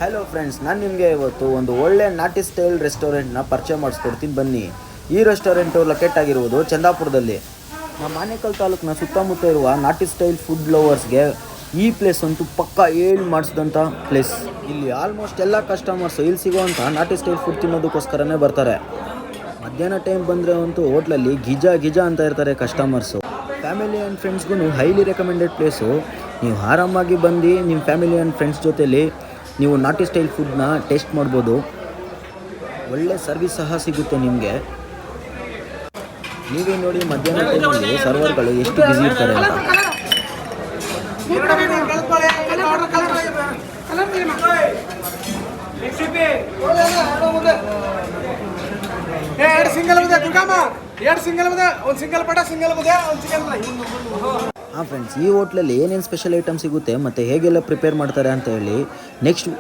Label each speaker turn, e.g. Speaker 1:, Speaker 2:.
Speaker 1: Hello friends, ನಾನು ನಿಮಗೆ ಇವತ್ತು ಒಂದು ಒಳ್ಳೆ ನಾಟಿ ಸ್ಟೈಲ್ ರೆಸ್ಟೋರೆಂಟ್ನ ಪರಿಚಯ ಮಾಡಿಸ್ಕೊಡ್ತೀನಿ ಬನ್ನಿ. ಈ ರೆಸ್ಟೋರೆಂಟು ಲೊಕೇಟ್ ಆಗಿರುವುದು ಚಂದಾಪುರದಲ್ಲಿ. ನಮ್ಮ ಆನೇಕಲ್ ತಾಲೂಕಿನ ಸುತ್ತಮುತ್ತ ಇರುವ ನಾಟಿ ಸ್ಟೈಲ್ ಫುಡ್ ಲವರ್ಸ್ಗೆ ಈ ಪ್ಲೇಸ್ ಅಂತೂ ಪಕ್ಕ ಹೇಳಿ ಮಾಡಿಸಿದಂಥ ಪ್ಲೇಸ್. ಇಲ್ಲಿ ಆಲ್ಮೋಸ್ಟ್ ಎಲ್ಲ ಕಸ್ಟಮರ್ಸು ಇಲ್ಲಿ ಸಿಗೋವಂಥ ನಾಟಿ ಸ್ಟೈಲ್ ಫುಡ್ ತಿನ್ನೋದಕ್ಕೋಸ್ಕರನೇ ಬರ್ತಾರೆ. ಮಧ್ಯಾಹ್ನ ಟೈಮ್ ಬಂದರೆ ಅಂತೂ ಹೋಟ್ಲಲ್ಲಿ ಗಿಜಾ ಅಂತ ಇರ್ತಾರೆ ಕಸ್ಟಮರ್ಸು. ಫ್ಯಾಮಿಲಿ ಆ್ಯಂಡ್ ಫ್ರೆಂಡ್ಸ್ಗೂ ಹೈಲಿ ರೆಕಮೆಂಡೆಡ್ ಪ್ಲೇಸು. ನೀವು ಆರಾಮಾಗಿ ಬಂದು ನಿಮ್ಮ ಫ್ಯಾಮಿಲಿ ಆ್ಯಂಡ್ ಫ್ರೆಂಡ್ಸ್ ಜೊತೆಲಿ ನೀವು ನಾಟಿ ಸ್ಟೈಲ್ ಫುಡ್ನ ಟೇಸ್ಟ್ ಮಾಡ್ಬೋದು. ಒಳ್ಳೆ ಸರ್ವಿಸ್ ಸಹ ಸಿಗುತ್ತೆ ನಿಮಗೆ. ನೀವೇ ನೋಡಿ ಮಧ್ಯಾಹ್ನ ಟೈಮಲ್ಲಿ ಸರ್ವರ್ಗಳು ಎಷ್ಟು ಬ್ಯುಸಿ ಇರ್ತಾರೆ ಅಂತ. ಹಾಂ ಫ್ರೆಂಡ್ಸ್, ಈ ಹೋಟ್ಲಲ್ಲಿ ಏನೇನು ಸ್ಪೆಷಲ್ ಐಟಮ್ ಸಿಗುತ್ತೆ ಮತ್ತು ಹೇಗೆಲ್ಲ ಪ್ರಿಪೇರ್ ಮಾಡ್ತಾರೆ ಅಂತ ಹೇಳಿ ನೆಕ್ಸ್ಟ್